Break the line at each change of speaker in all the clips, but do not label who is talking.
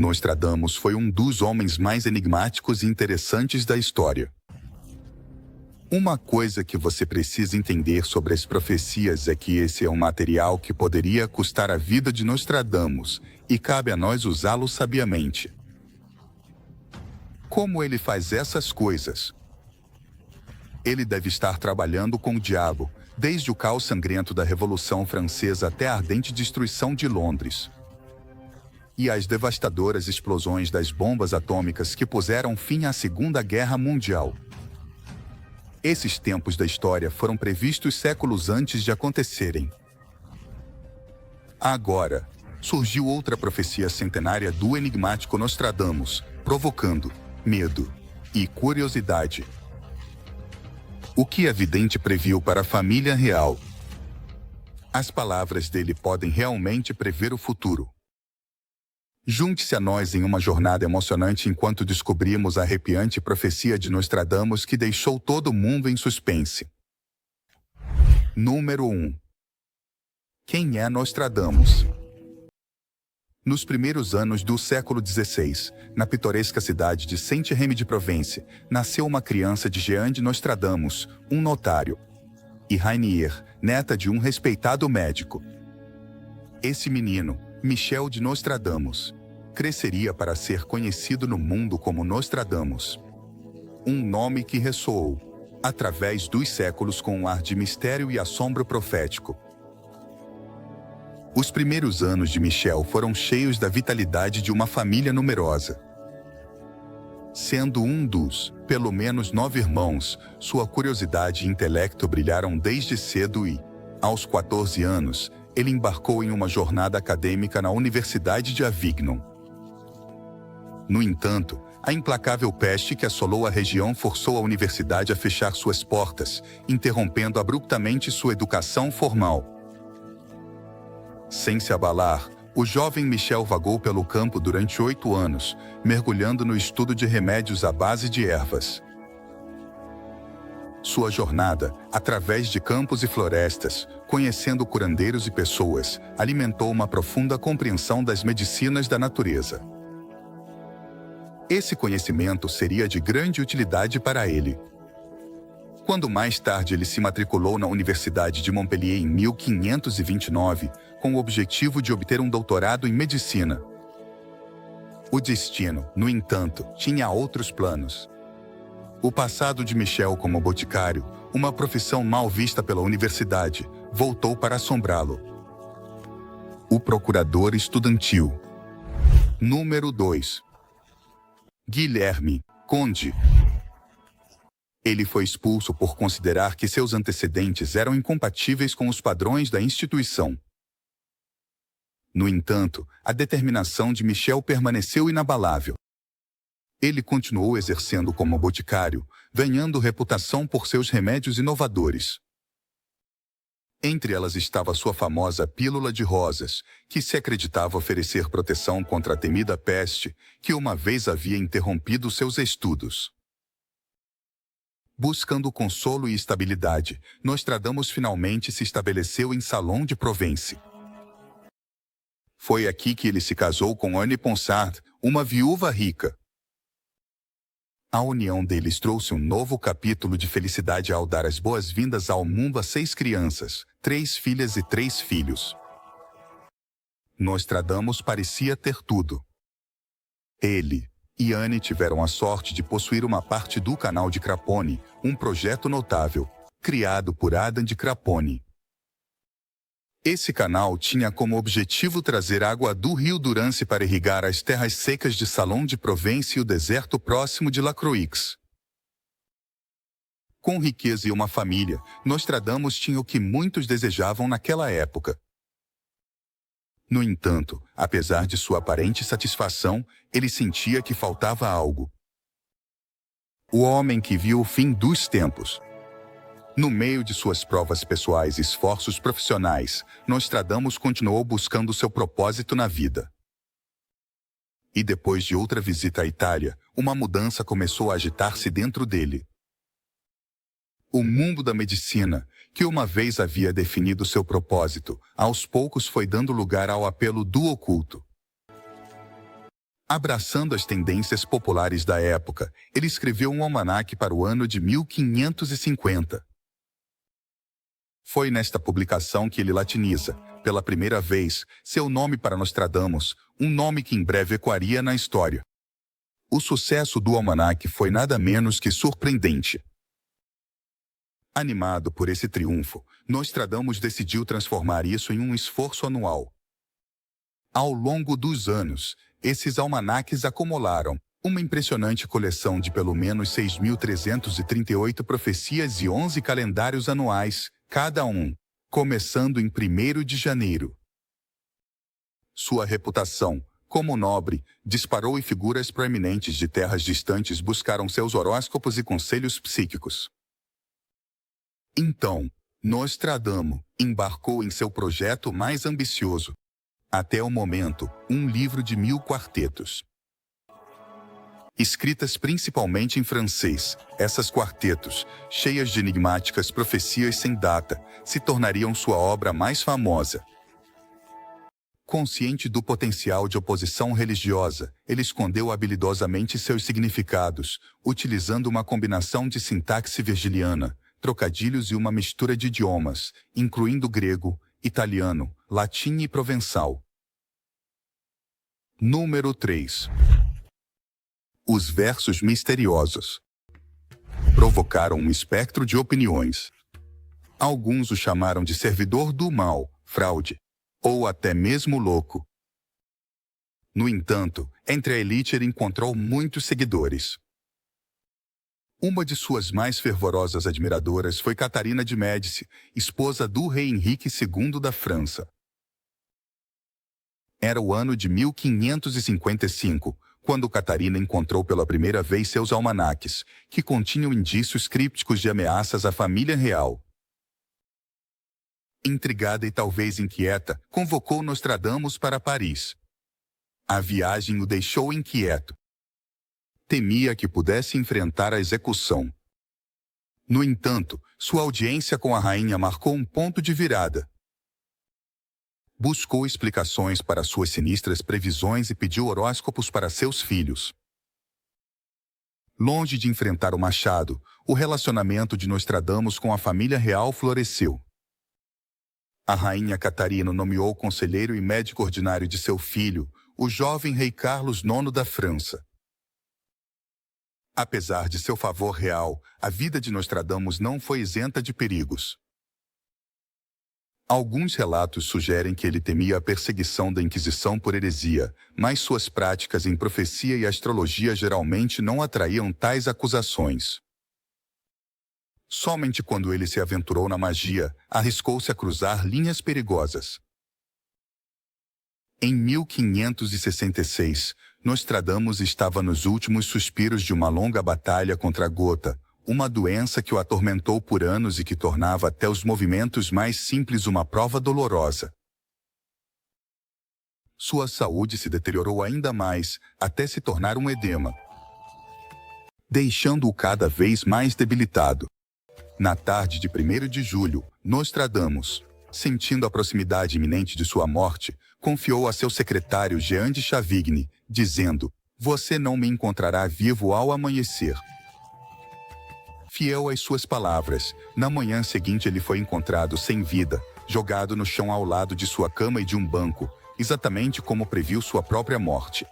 Nostradamus foi um dos homens mais enigmáticos e interessantes da história. Uma coisa que você precisa entender sobre as profecias é que esse é um material que poderia custar a vida de Nostradamus, e cabe a nós usá-lo sabiamente. Como ele faz essas coisas? Ele deve estar trabalhando com o diabo, desde o caos sangrento da Revolução Francesa até a ardente destruição de Londres. E as devastadoras explosões das bombas atômicas que puseram fim à Segunda Guerra Mundial. Esses tempos da história foram previstos séculos antes de acontecerem. Agora, surgiu outra profecia centenária do enigmático Nostradamus, provocando medo e curiosidade. O que a vidente previu para a família real? As palavras dele podem realmente prever o futuro. Junte-se a nós em uma jornada emocionante enquanto descobrimos a arrepiante profecia de Nostradamus que deixou todo mundo em suspense. Número 1. Quem é Nostradamus? Nos primeiros anos do século XVI, na pitoresca cidade de Saint-Rémy-de-Provence, nasceu uma criança de Jean de Nostradamus, um notário, e Rainier, neta de um respeitado médico. Esse menino, Michel de Nostradamus, cresceria para ser conhecido no mundo como Nostradamus. Um nome que ressoou, através dos séculos, com um ar de mistério e assombro profético. Os primeiros anos de Michel foram cheios da vitalidade de uma família numerosa. Sendo um dos, pelo menos 9 irmãos, sua curiosidade e intelecto brilharam desde cedo e, aos 14 anos, ele embarcou em uma jornada acadêmica na Universidade de Avignon. No entanto, a implacável peste que assolou a região forçou a universidade a fechar suas portas, interrompendo abruptamente sua educação formal. Sem se abalar, o jovem Michel vagou pelo campo durante 8 anos, mergulhando no estudo de remédios à base de ervas. Sua jornada, através de campos e florestas, conhecendo curandeiros e pessoas, alimentou uma profunda compreensão das medicinas da natureza. Esse conhecimento seria de grande utilidade para ele. Quando mais tarde ele se matriculou na Universidade de Montpellier em 1529, com o objetivo de obter um doutorado em medicina. O destino, no entanto, tinha outros planos. O passado de Michel como boticário, uma profissão mal vista pela universidade, voltou para assombrá-lo. O procurador estudantil. Número 2. Guilherme, conde. Ele foi expulso por considerar que seus antecedentes eram incompatíveis com os padrões da instituição. No entanto, a determinação de Michel permaneceu inabalável. Ele continuou exercendo como boticário, ganhando reputação por seus remédios inovadores. Entre elas estava sua famosa pílula de rosas, que se acreditava oferecer proteção contra a temida peste, que uma vez havia interrompido seus estudos. Buscando consolo e estabilidade, Nostradamus finalmente se estabeleceu em Salon de Provence. Foi aqui que ele se casou com Anne Ponsard, uma viúva rica. A união deles trouxe um novo capítulo de felicidade ao dar as boas-vindas ao mundo a 6 crianças, 3 filhas e 3 filhos. Nostradamus parecia ter tudo. Ele e Anne tiveram a sorte de possuir uma parte do Canal de Craponne, um projeto notável, criado por Adam de Craponne. Esse canal tinha como objetivo trazer água do rio Durance para irrigar as terras secas de Salon de Provence e o deserto próximo de La Croix. Com riqueza e uma família, Nostradamus tinha o que muitos desejavam naquela época. No entanto, apesar de sua aparente satisfação, ele sentia que faltava algo. O homem que viu o fim dos tempos. No meio de suas provas pessoais e esforços profissionais, Nostradamus continuou buscando seu propósito na vida. E depois de outra visita à Itália, uma mudança começou a agitar-se dentro dele. O mundo da medicina, que uma vez havia definido seu propósito, aos poucos foi dando lugar ao apelo do oculto. Abraçando as tendências populares da época, ele escreveu um almanaque para o ano de 1550. Foi nesta publicação que ele latiniza, pela primeira vez, seu nome para Nostradamus, um nome que em breve ecoaria na história. O sucesso do almanaque foi nada menos que surpreendente. Animado por esse triunfo, Nostradamus decidiu transformar isso em um esforço anual. Ao longo dos anos, esses almanaques acumularam uma impressionante coleção de pelo menos 6.338 profecias e 11 calendários anuais, cada um, começando em 1º de janeiro. Sua reputação, como nobre, disparou e figuras proeminentes de terras distantes buscaram seus horóscopos e conselhos psíquicos. Então, Nostradamus embarcou em seu projeto mais ambicioso. Até o momento, um livro de 1000 quartetos. Escritas principalmente em francês, essas quartetos, cheias de enigmáticas profecias sem data, se tornariam sua obra mais famosa. Consciente do potencial de oposição religiosa, ele escondeu habilidosamente seus significados, utilizando uma combinação de sintaxe virgiliana, trocadilhos e uma mistura de idiomas, incluindo grego, italiano, latim e provençal. Número 3. Os versos misteriosos provocaram um espectro de opiniões. Alguns o chamaram de servidor do mal, fraude, ou até mesmo louco. No entanto, entre a elite ele encontrou muitos seguidores. Uma de suas mais fervorosas admiradoras foi Catarina de Médici, esposa do rei Henrique II da França. Era o ano de 1555, quando Catarina encontrou pela primeira vez seus almanaques, que continham indícios crípticos de ameaças à família real. Intrigada e talvez inquieta, convocou Nostradamus para Paris. A viagem o deixou inquieto. Temia que pudesse enfrentar a execução. No entanto, sua audiência com a rainha marcou um ponto de virada. Buscou explicações para suas sinistras previsões e pediu horóscopos para seus filhos. Longe de enfrentar o machado, o relacionamento de Nostradamus com a família real floresceu. A rainha Catarina nomeou conselheiro e médico ordinário de seu filho, o jovem rei Carlos IX da França. Apesar de seu favor real, a vida de Nostradamus não foi isenta de perigos. Alguns relatos sugerem que ele temia a perseguição da Inquisição por heresia, mas suas práticas em profecia e astrologia geralmente não atraíam tais acusações. Somente quando ele se aventurou na magia, arriscou-se a cruzar linhas perigosas. Em 1566, Nostradamus estava nos últimos suspiros de uma longa batalha contra a gota, uma doença que o atormentou por anos e que tornava até os movimentos mais simples uma prova dolorosa. Sua saúde se deteriorou ainda mais, até se tornar um edema, deixando-o cada vez mais debilitado. Na tarde de 1º de julho, Nostradamus, sentindo a proximidade iminente de sua morte, confiou a seu secretário Jean de Chavigny, dizendo: "Você não me encontrará vivo ao amanhecer." Fiel às suas palavras, na manhã seguinte ele foi encontrado sem vida, jogado no chão ao lado de sua cama e de um banco, exatamente como previu sua própria morte.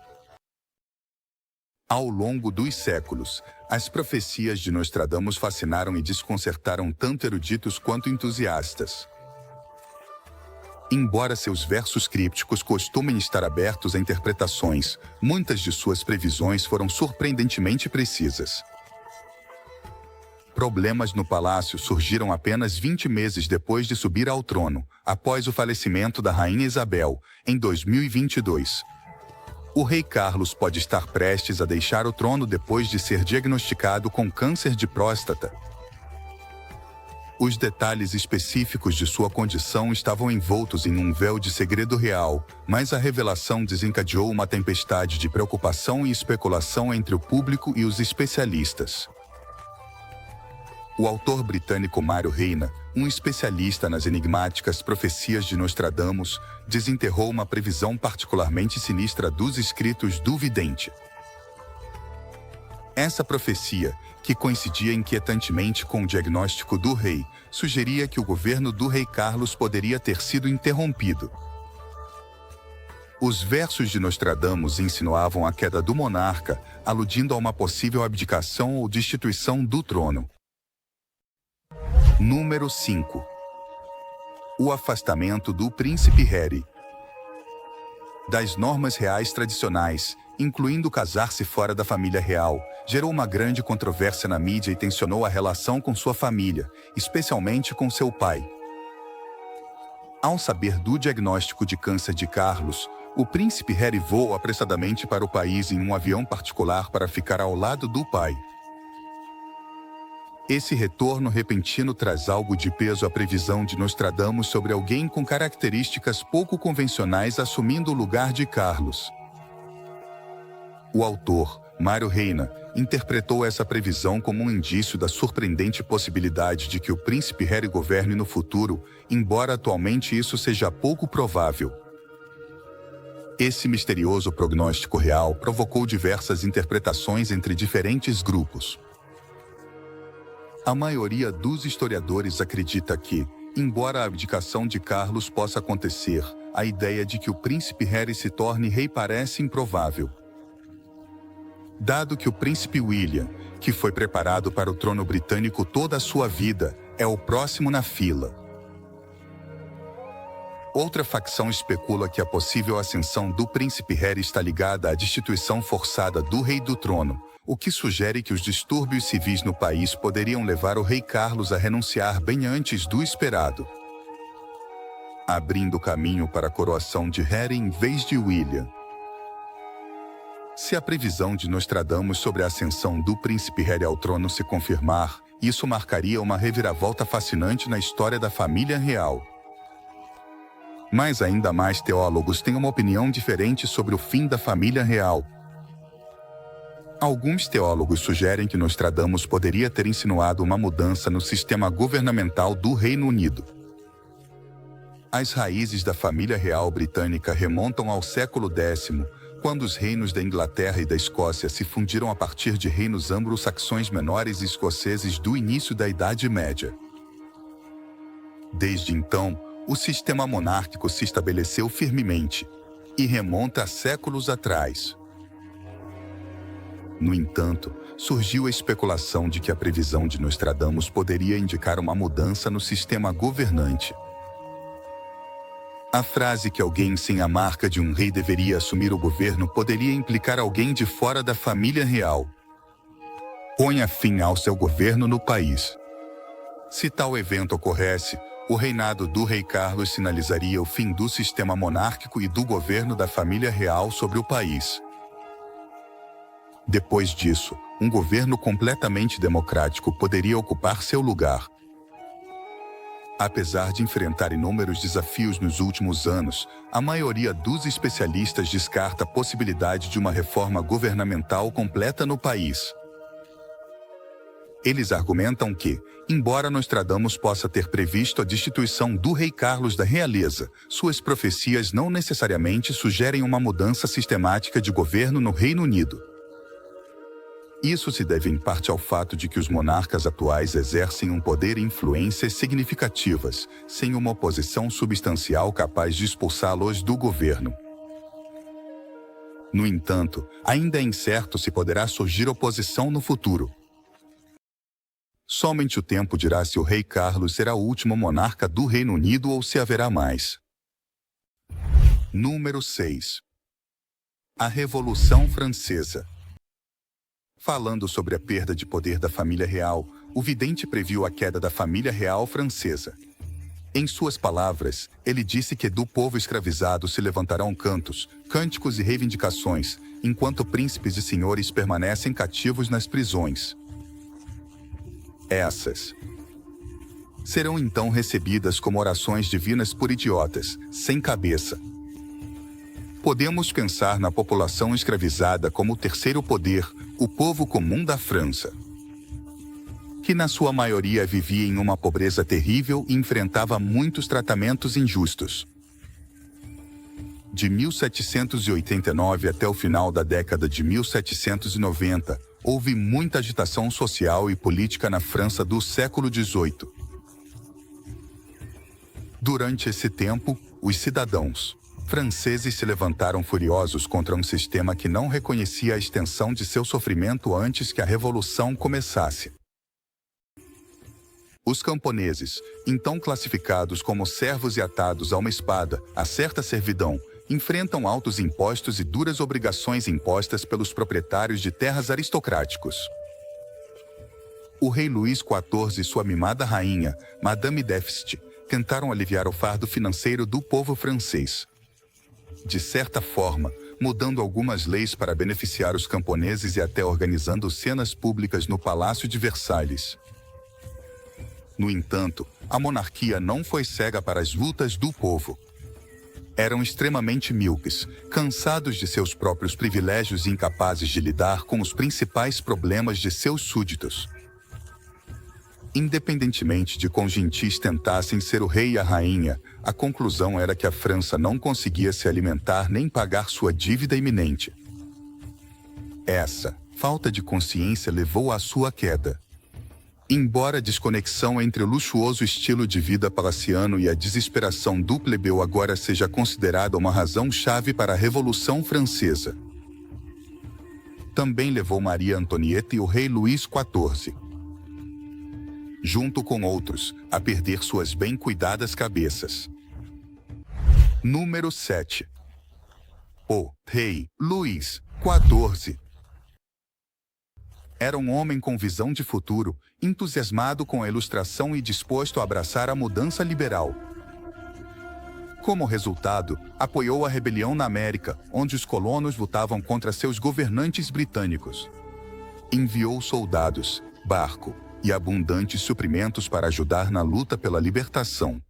Ao longo dos séculos, as profecias de Nostradamus fascinaram e desconcertaram tanto eruditos quanto entusiastas. Embora seus versos crípticos costumem estar abertos a interpretações, muitas de suas previsões foram surpreendentemente precisas. Problemas no palácio surgiram apenas 20 meses depois de subir ao trono, após o falecimento da rainha Isabel, em 2022. O rei Carlos pode estar prestes a deixar o trono depois de ser diagnosticado com câncer de próstata. Os detalhes específicos de sua condição estavam envoltos em um véu de segredo real, mas a revelação desencadeou uma tempestade de preocupação e especulação entre o público e os especialistas. O autor britânico Mário Reina, um especialista nas enigmáticas profecias de Nostradamus, desenterrou uma previsão particularmente sinistra dos escritos do vidente. Essa profecia, que coincidia inquietantemente com o diagnóstico do rei, sugeria que o governo do rei Carlos poderia ter sido interrompido. Os versos de Nostradamus insinuavam a queda do monarca, aludindo a uma possível abdicação ou destituição do trono. Número 5. O afastamento do príncipe Harry das normas reais tradicionais, incluindo casar-se fora da família real, gerou uma grande controvérsia na mídia e tensionou a relação com sua família, especialmente com seu pai. Ao saber do diagnóstico de câncer de Carlos, o príncipe Harry voou apressadamente para o país em um avião particular para ficar ao lado do pai. Esse retorno repentino traz algo de peso à previsão de Nostradamus sobre alguém com características pouco convencionais assumindo o lugar de Carlos. O autor, Mário Reina, interpretou essa previsão como um indício da surpreendente possibilidade de que o príncipe Harry governe no futuro, embora atualmente isso seja pouco provável. Esse misterioso prognóstico real provocou diversas interpretações entre diferentes grupos. A maioria dos historiadores acredita que, embora a abdicação de Carlos possa acontecer, a ideia de que o príncipe Harry se torne rei parece improvável. Dado que o príncipe William, que foi preparado para o trono britânico toda a sua vida, é o próximo na fila. Outra facção especula que a possível ascensão do príncipe Harry está ligada à destituição forçada do rei do trono, o que sugere que os distúrbios civis no país poderiam levar o rei Carlos a renunciar bem antes do esperado, abrindo caminho para a coroação de Harry em vez de William. Se a previsão de Nostradamus sobre a ascensão do príncipe Harry ao trono se confirmar, isso marcaria uma reviravolta fascinante na história da família real. Mas ainda mais teólogos têm uma opinião diferente sobre o fim da família real. Alguns teólogos sugerem que Nostradamus poderia ter insinuado uma mudança no sistema governamental do Reino Unido. As raízes da família real britânica remontam ao século X, quando os reinos da Inglaterra e da Escócia se fundiram a partir de reinos anglo-saxões menores e escoceses do início da Idade Média. Desde então, o sistema monárquico se estabeleceu firmemente e remonta a séculos atrás. No entanto, surgiu a especulação de que a previsão de Nostradamus poderia indicar uma mudança no sistema governante. A frase que alguém sem a marca de um rei deveria assumir o governo poderia implicar alguém de fora da família real. Ponha fim ao seu governo no país. Se tal evento ocorresse, o reinado do rei Carlos sinalizaria o fim do sistema monárquico e do governo da família real sobre o país. Depois disso, um governo completamente democrático poderia ocupar seu lugar. Apesar de enfrentar inúmeros desafios nos últimos anos, a maioria dos especialistas descarta a possibilidade de uma reforma governamental completa no país. Eles argumentam que, embora Nostradamus possa ter previsto a destituição do rei Carlos da realeza, suas profecias não necessariamente sugerem uma mudança sistemática de governo no Reino Unido. Isso se deve em parte ao fato de que os monarcas atuais exercem um poder e influências significativas, sem uma oposição substancial capaz de expulsá-los do governo. No entanto, ainda é incerto se poderá surgir oposição no futuro. Somente o tempo dirá se o rei Carlos será o último monarca do Reino Unido ou se haverá mais. Número 6. A Revolução Francesa. Falando sobre a perda de poder da família real, o vidente previu a queda da família real francesa. Em suas palavras, ele disse que do povo escravizado se levantarão cantos, cânticos e reivindicações, enquanto príncipes e senhores permanecem cativos nas prisões. Essas serão então recebidas como orações divinas por idiotas, sem cabeça. Podemos pensar na população escravizada como o terceiro poder, o povo comum da França. que na sua maioria vivia em uma pobreza terrível e enfrentava muitos tratamentos injustos. De 1789 até o final da década de 1790, houve muita agitação social e política na França do século XVIII. Durante esse tempo, os cidadãos franceses se levantaram furiosos contra um sistema que não reconhecia a extensão de seu sofrimento antes que a Revolução começasse. Os camponeses, então classificados como servos e atados a uma espada, a certa servidão, enfrentam altos impostos e duras obrigações impostas pelos proprietários de terras aristocráticos. O rei Luís XIV e sua mimada rainha, Madame Déficit, tentaram aliviar o fardo financeiro do povo francês. De certa forma, mudando algumas leis para beneficiar os camponeses e até organizando cenas públicas no Palácio de Versalhes. No entanto, a monarquia não foi cega para as lutas do povo. Eram extremamente míopes, cansados de seus próprios privilégios e incapazes de lidar com os principais problemas de seus súditos. Independentemente de quão gentis tentassem ser o rei e a rainha, a conclusão era que a França não conseguia se alimentar nem pagar sua dívida iminente. Essa falta de consciência levou à sua queda. Embora a desconexão entre o luxuoso estilo de vida palaciano e a desesperação do plebeu agora seja considerada uma razão-chave para a Revolução Francesa, também levou Maria Antonieta e o rei Luís XIV, junto com outros, a perder suas bem cuidadas cabeças. Número 7. O rei Luís XIV era um homem com visão de futuro, entusiasmado com a ilustração e disposto a abraçar a mudança liberal. Como resultado, apoiou a rebelião na América, onde os colonos lutavam contra seus governantes britânicos. Enviou soldados, barco e abundantes suprimentos para ajudar na luta pela libertação.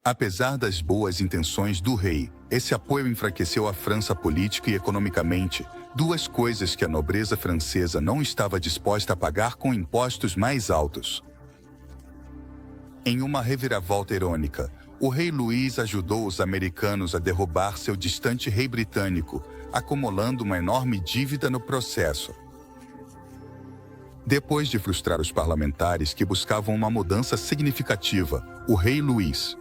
Apesar das boas intenções do rei, esse apoio enfraqueceu a França política e economicamente, duas coisas que a nobreza francesa não estava disposta a pagar com impostos mais altos. Em uma reviravolta irônica, o rei Luís ajudou os americanos a derrubar seu distante rei britânico, acumulando uma enorme dívida no processo. Depois de frustrar os parlamentares que buscavam uma mudança significativa, o rei Luís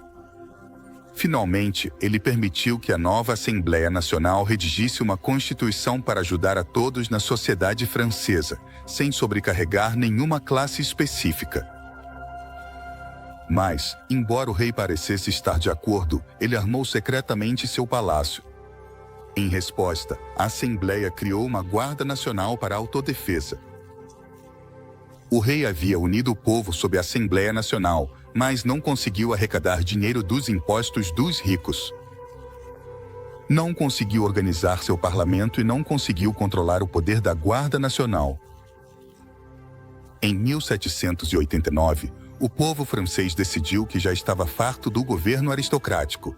finalmente, ele permitiu que a nova Assembleia Nacional redigisse uma constituição para ajudar a todos na sociedade francesa, sem sobrecarregar nenhuma classe específica. Mas, embora o rei parecesse estar de acordo, ele armou secretamente seu palácio. Em resposta, a Assembleia criou uma Guarda Nacional para a autodefesa. O rei havia unido o povo sob a Assembleia Nacional, mas não conseguiu arrecadar dinheiro dos impostos dos ricos. Não conseguiu organizar seu parlamento e não conseguiu controlar o poder da Guarda Nacional. Em 1789, o povo francês decidiu que já estava farto do governo aristocrático.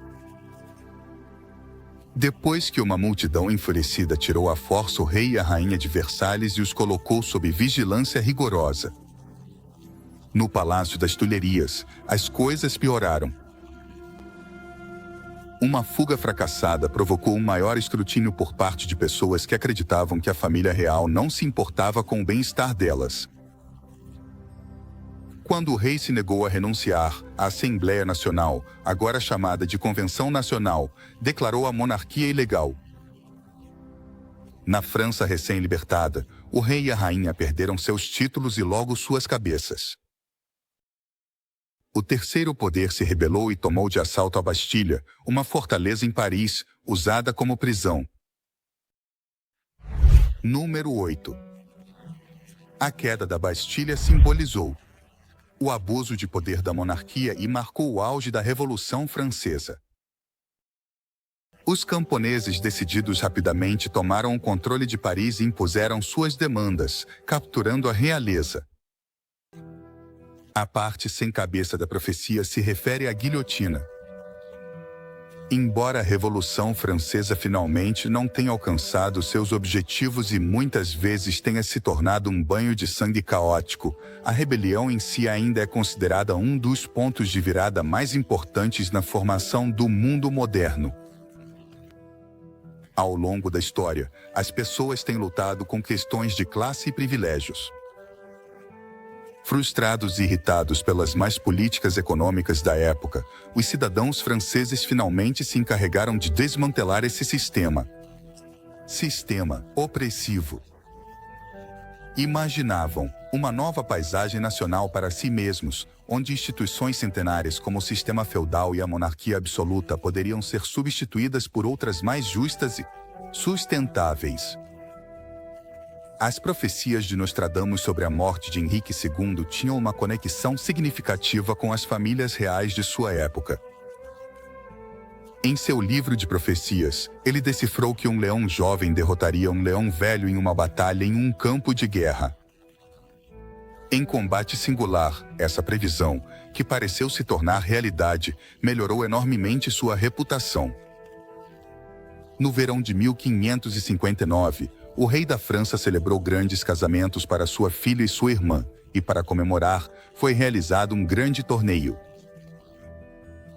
Depois que uma multidão enfurecida tirou à força o rei e a rainha de Versalhes e os colocou sob vigilância rigorosa. No Palácio das Tulherias, as coisas pioraram. Uma fuga fracassada provocou um maior escrutínio por parte de pessoas que acreditavam que a família real não se importava com o bem-estar delas. Quando o rei se negou a renunciar, a Assembleia Nacional, agora chamada de Convenção Nacional, declarou a monarquia ilegal. Na França recém-libertada, o rei e a rainha perderam seus títulos e logo suas cabeças. O terceiro poder se rebelou e tomou de assalto a Bastilha, uma fortaleza em Paris, usada como prisão. Número 8. A queda da Bastilha simbolizou o abuso de poder da monarquia e marcou o auge da Revolução Francesa. Os camponeses decididos rapidamente tomaram o controle de Paris e impuseram suas demandas, capturando a realeza. A parte sem cabeça da profecia se refere à guilhotina. Embora a Revolução Francesa finalmente não tenha alcançado seus objetivos e muitas vezes tenha se tornado um banho de sangue caótico, a rebelião em si ainda é considerada um dos pontos de virada mais importantes na formação do mundo moderno. Ao longo da história, as pessoas têm lutado com questões de classe e privilégios. Frustrados e irritados pelas más políticas econômicas da época, os cidadãos franceses finalmente se encarregaram de desmantelar esse sistema opressivo. Imaginavam uma nova paisagem nacional para si mesmos, onde instituições centenárias como o sistema feudal e a monarquia absoluta poderiam ser substituídas por outras mais justas e sustentáveis. As profecias de Nostradamus sobre a morte de Henrique II tinham uma conexão significativa com as famílias reais de sua época. Em seu livro de profecias, ele decifrou que um leão jovem derrotaria um leão velho em uma batalha em um campo de guerra. Em combate singular, essa previsão, que pareceu se tornar realidade, melhorou enormemente sua reputação. No verão de 1559, o rei da França celebrou grandes casamentos para sua filha e sua irmã, e para comemorar, foi realizado um grande torneio.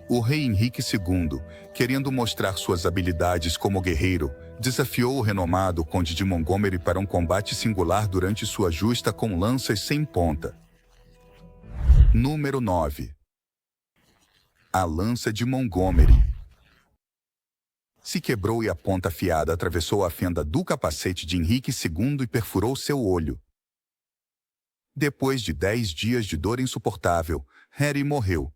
O rei Henrique II, querendo mostrar suas habilidades como guerreiro, desafiou o renomado conde de Montgomery para um combate singular durante sua justa com lanças sem ponta. Número 9. A lança de Montgomery. Se quebrou e a ponta afiada atravessou a fenda do capacete de Henrique II e perfurou seu olho. Depois de 10 dias de dor insuportável, Harry morreu.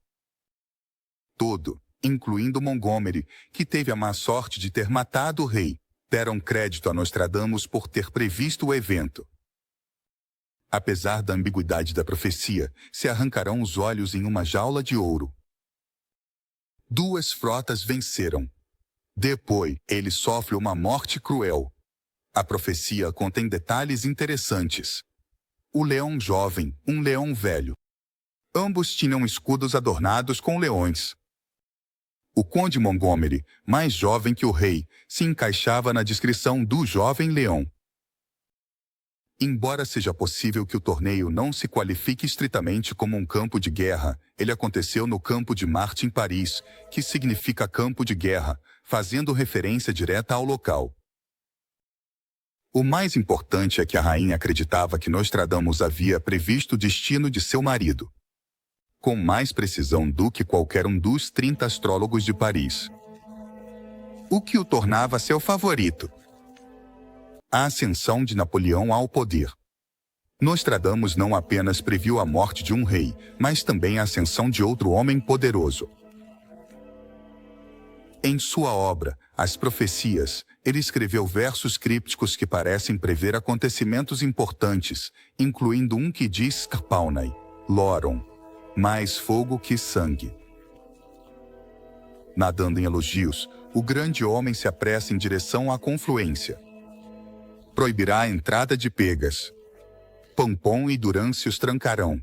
Todo, incluindo Montgomery, que teve a má sorte de ter matado o rei, deram crédito a Nostradamus por ter previsto o evento. Apesar da ambiguidade da profecia, se arrancarão os olhos em uma jaula de ouro. 2 frotas venceram. Depois, ele sofre uma morte cruel. A profecia contém detalhes interessantes. O leão jovem, um leão velho. Ambos tinham escudos adornados com leões. O conde Montgomery, mais jovem que o rei, se encaixava na descrição do jovem leão. Embora seja possível que o torneio não se qualifique estritamente como um campo de guerra, ele aconteceu no Campo de Marte em Paris, que significa campo de guerra, fazendo referência direta ao local. O mais importante é que a rainha acreditava que Nostradamus havia previsto o destino de seu marido, com mais precisão do que qualquer um dos 30 astrólogos de Paris. O que o tornava seu favorito. A ascensão de Napoleão ao poder. Nostradamus não apenas previu a morte de um rei, mas também a ascensão de outro homem poderoso. Em sua obra, As Profecias, ele escreveu versos crípticos que parecem prever acontecimentos importantes, incluindo um que diz Carpaunai, Loron, mais fogo que sangue. Nadando em elogios, o grande homem se apressa em direção à confluência. Proibirá a entrada de pegas. Pampon e Durance os trancarão.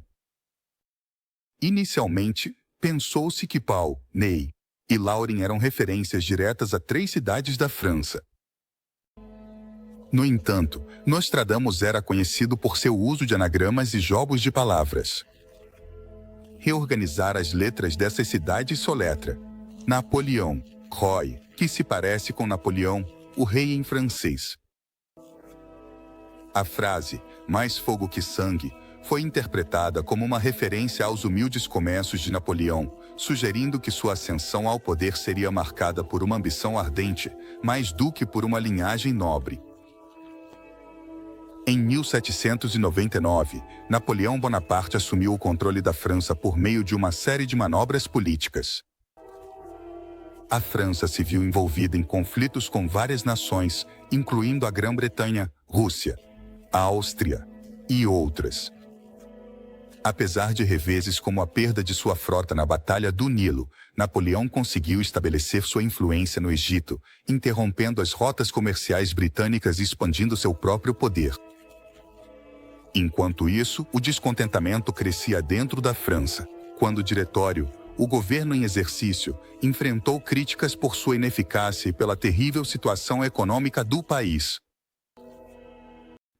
Inicialmente, pensou-se que Pau, Ney e Lauren eram referências diretas a 3 cidades da França. No entanto, Nostradamus era conhecido por seu uso de anagramas e jogos de palavras. Reorganizar as letras dessas cidades soletra Napoleão, Roy, que se parece com Napoleão, o rei em francês. A frase, mais fogo que sangue, foi interpretada como uma referência aos humildes comércios de Napoleão, sugerindo que sua ascensão ao poder seria marcada por uma ambição ardente, mais do que por uma linhagem nobre. Em 1799, Napoleão Bonaparte assumiu o controle da França por meio de uma série de manobras políticas. A França se viu envolvida em conflitos com várias nações, incluindo a Grã-Bretanha, Rússia, a Áustria e outras. Apesar de reveses como a perda de sua frota na Batalha do Nilo, Napoleão conseguiu estabelecer sua influência no Egito, interrompendo as rotas comerciais britânicas e expandindo seu próprio poder. Enquanto isso, o descontentamento crescia dentro da França, quando o Diretório, o governo em exercício enfrentou críticas por sua ineficácia e pela terrível situação econômica do país.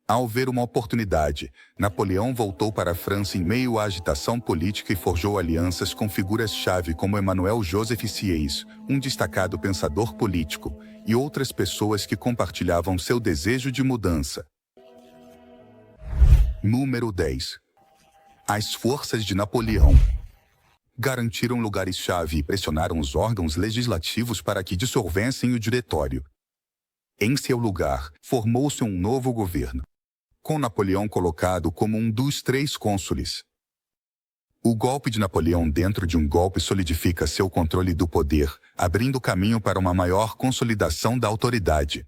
Ao ver uma oportunidade, Napoleão voltou para a França em meio à agitação política e forjou alianças com figuras-chave como Emmanuel Joseph Sieyès, um destacado pensador político, e outras pessoas que compartilhavam seu desejo de mudança. Número 10. As forças de Napoleão garantiram lugares-chave e pressionaram os órgãos legislativos para que dissolvessem o diretório. Em seu lugar, formou-se um novo governo, com Napoleão colocado como um dos 3 cônsules. O golpe de Napoleão dentro de um golpe solidifica seu controle do poder, abrindo caminho para uma maior consolidação da autoridade.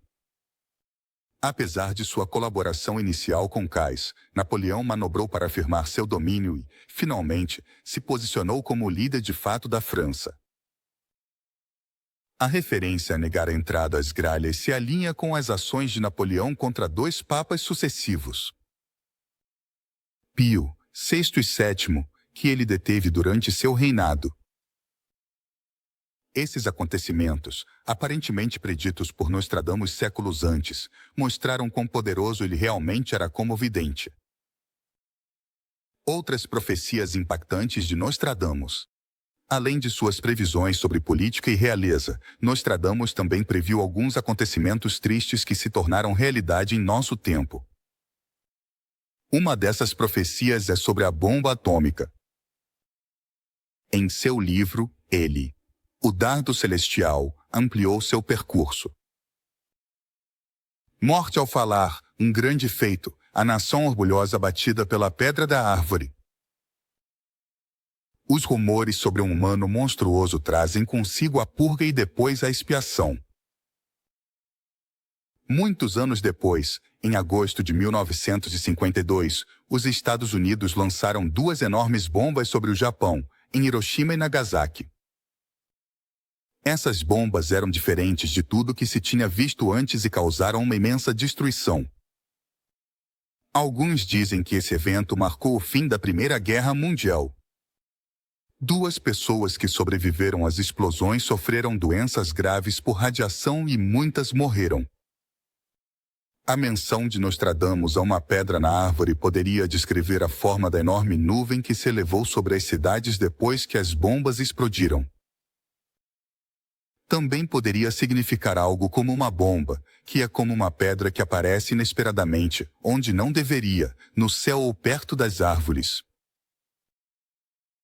Apesar de sua colaboração inicial com Cais, Napoleão manobrou para afirmar seu domínio e, finalmente, se posicionou como o líder de fato da França. A referência a negar a entrada às gralhas se alinha com as ações de Napoleão contra 2 papas sucessivos, Pio VI e VII, que ele deteve durante seu reinado. Esses acontecimentos, aparentemente preditos por Nostradamus séculos antes, mostraram quão poderoso ele realmente era como vidente. Outras profecias impactantes de Nostradamus. Além de suas previsões sobre política e realeza, Nostradamus também previu alguns acontecimentos tristes que se tornaram realidade em nosso tempo. Uma dessas profecias é sobre a bomba atômica. Em seu livro, ele, O Dardo Celestial, ampliou seu percurso. Morte ao falar, um grande feito, a nação orgulhosa batida pela pedra da árvore. Os rumores sobre um humano monstruoso trazem consigo a purga e depois a expiação. Muitos anos depois, em agosto de 1952, os Estados Unidos lançaram 2 enormes bombas sobre o Japão, em Hiroshima e Nagasaki. Essas bombas eram diferentes de tudo que se tinha visto antes e causaram uma imensa destruição. Alguns dizem que esse evento marcou o fim da Primeira Guerra Mundial. 2 pessoas que sobreviveram às explosões sofreram doenças graves por radiação e muitas morreram. A menção de Nostradamus a uma pedra na árvore poderia descrever a forma da enorme nuvem que se elevou sobre as cidades depois que as bombas explodiram. Também poderia significar algo como uma bomba, que é como uma pedra que aparece inesperadamente, onde não deveria, no céu ou perto das árvores.